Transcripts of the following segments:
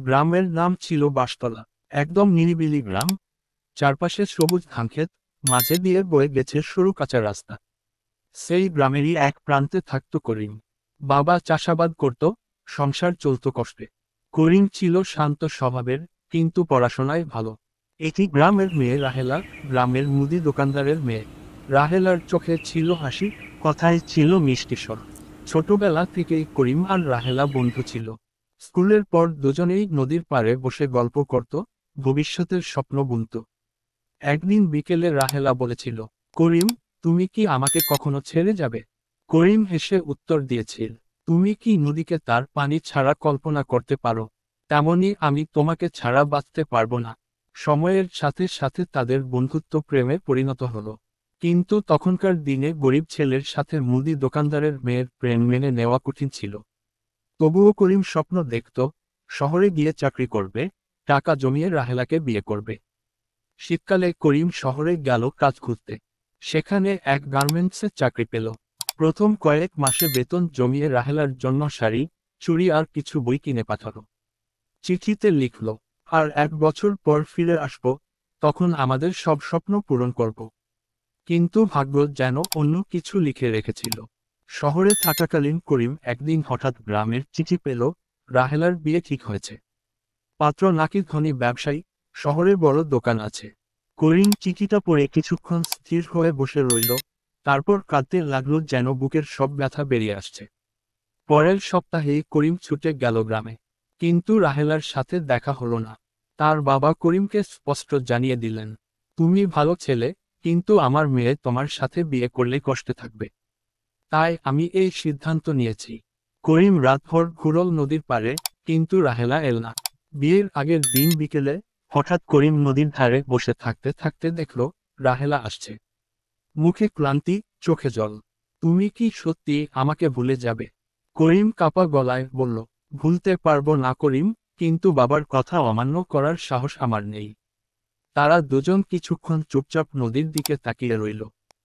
গ্রামের নাম ছিল বাঁশতলা। একদম নিরিবিলি গ্রাম, চারপাশে সবুজ ধানক্ষেত, মাঝে দিয়ে বয়ে গেছে সরু কাঁচা রাস্তা। সেই গ্রামেরই এক প্রান্তে থাকত করিম। বাবা চাষাবাদ করত, সংসার চলত কষ্টে। করিম ছিল শান্ত স্বভাবের, কিন্তু পড়াশোনায় ভালো। এটি গ্রামের মেয়ে রাহেলা, গ্রামের মুদি দোকানদারের মেয়ে। রাহেলার চোখে ছিল হাসি, কথায় ছিল মিষ্টি স্বর। ছোটবেলা থেকেই করিম আর রাহেলা বন্ধু ছিল। স্কুলের পর দুজনেই নদীর পাড়ে বসে গল্প করত, ভবিষ্যতের স্বপ্ন বুনত। একদিন বিকেলে রাহেলা বলেছিল, করিম, তুমি কি আমাকে কখনো ছেড়ে যাবে? করিম হেসে উত্তর দিয়েছিল, তুমি কি নদীকে তার পানি ছাড়া কল্পনা করতে পারো? তেমনি আমি তোমাকে ছাড়া বাঁচতে পারবো না। সময়ের সাথে সাথে তাদের বন্ধুত্ব প্রেমে পরিণত হলো। কিন্তু তখনকার দিনে গরিব ছেলের সাথে মুদি দোকানদারের মেয়ের প্রেম মেনে নেওয়া কঠিন ছিল। তবুও করিম স্বপ্ন দেখত, শহরে গিয়ে চাকরি করবে, টাকা জমিয়ে রাহেলাকে বিয়ে করবে। শীতকালে করিম শহরে গেল কাজ খুঁজতে। সেখানে এক গার্মেন্টসে চাকরি পেল। প্রথম কয়েক মাসে বেতন জমিয়ে রাহেলার জন্য শাড়ি, চুড়ি আর কিছু বই কিনে পাঠালো। চিঠিতে লিখল, আর 1 বছর পর ফিরে আসব, তখন আমাদের সব স্বপ্ন পূরণ করব। কিন্তু ভাগ্য যেন অন্য কিছু লিখে রেখেছিল। শহরে থাকাকালীন করিম একদিন হঠাৎ গ্রামের চিঠি পেল, রাহেলার বিয়ে ঠিক হয়েছে। পাত্র নাকি ধনী ব্যবসায়ী, শহরে বড় দোকান আছে। করিম চিঠিটা পড়ে কিছুক্ষণ স্থির হয়ে বসে রইল, তারপর কাঁদতে লাগলো যেন বুকের সব ব্যথা বেরিয়ে আসছে। পরের সপ্তাহেই করিম ছুটে গেল গ্রামে। কিন্তু রাহেলার সাথে দেখা হলো না। তার বাবা করিমকে স্পষ্ট জানিয়ে দিলেন, তুমি ভালো ছেলে, কিন্তু আমার মেয়ে তোমার সাথে বিয়ে করলে কষ্টে থাকবে। তাই আমি এই সিদ্ধান্ত নিয়েছি। করিম রাতভর ঘুরল নদীর পাড়ে, কিন্তু রাহেলা এল না। বিয়ের আগের দিন বিকেলে হঠাৎ করিম নদীর ধারে বসে থাকতে থাকতে দেখল, রাহেলা আসছে। মুখে ক্লান্তি, চোখে জল। তুমি কি সত্যি আমাকে ভুলে যাবে? করিম কাঁপা গলায় বলল, ভুলতে পারবো না করিম, কিন্তু বাবার কথা অমান্য করার সাহস আমার নেই। তারা দুজন কিছুক্ষণ চুপচাপ নদীর দিকে তাকিয়ে রইল।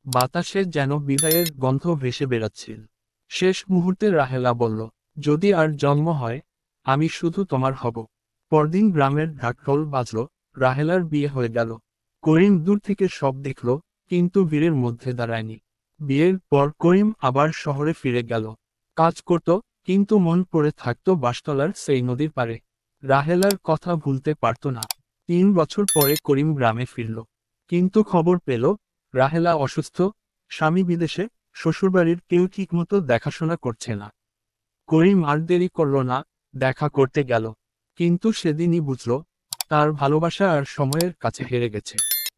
বাতাসে যেন বিদায়ের গন্ধ ভেসে বেড়াচ্ছিল। শেষ মুহূর্তে রাহেলা বলল, যদি আর জন্ম হয়, আমি শুধু তোমার হব। পরদিন গ্রামের ঢাকঢোল বাজল, রাহেলার বিয়ে হয়ে গেল। করিম দূর থেকে সব দেখল, কিন্তু ভিড়ের মধ্যে দাঁড়ায়নি। বিয়ের পর করিম আবার শহরে ফিরে গেল। কাজ করত, কিন্তু মন পড়ে থাকত বাঁশতলার সেই নদীর পাড়ে। রাহেলার কথা ভুলতে পারত না। 3 বছর পরে করিম গ্রামে ফিরল। কিন্তু খবর পেল, রাহেলা অসুস্থ, স্বামী বিদেশে, শ্বশুরবাড়ির কেউ ঠিকমতো দেখাশোনা করছে না। করিম আর দেরি করল না, দেখা করতে গেল। কিন্তু সেদিনই বুঝল, তার ভালোবাসা আর সময়ের কাছে হেরে গেছে।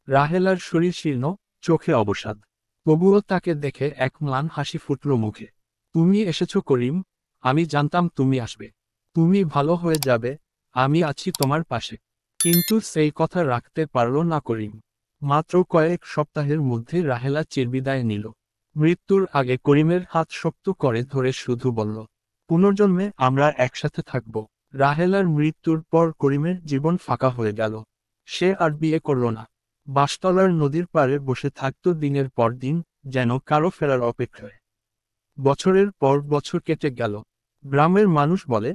রাহেলার শরীর শীর্ণ, চোখে অবসাদ। তবুও তাকে দেখে এক ম্লান হাসি ফুটল মুখে। তুমি এসেছো করিম, আমি জানতাম তুমি আসবে। তুমি ভালো হয়ে যাবে, আমি আছি তোমার পাশে। কিন্তু সেই কথা রাখতে পারল না করিম। মাত্র কয়েক সপ্তাহের মধ্যে রাহেলা চিরবিদায় নিল। মৃত্যুর আগে করিমের হাত শক্ত করে ধরে শুধু বলল, পুনর্জন্মে আমরা একসাথে থাকব। রাহেলার মৃত্যুর পর করিমের জীবন ফাঁকা হয়ে গেল। সে আর বিয়ে করল না। বাঁশতলার নদীর পাড়ে বসে থাকত দিনের পর দিন, যেন কারো ফেরার অপেক্ষায়। বছরের পর বছর কেটে গেল। গ্রামের মানুষ বলে,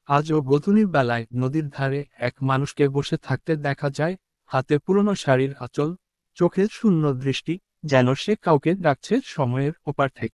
আজও গোধূলির বেলায় নদীর ধারে এক মানুষকে বসে থাকতে দেখা যায়, হাতে পুরনো শাড়ির আঁচল, চোখে শূন্য দৃষ্টি, যেন সে কাউকে ডাকছে সময়ের ওপার থেকে।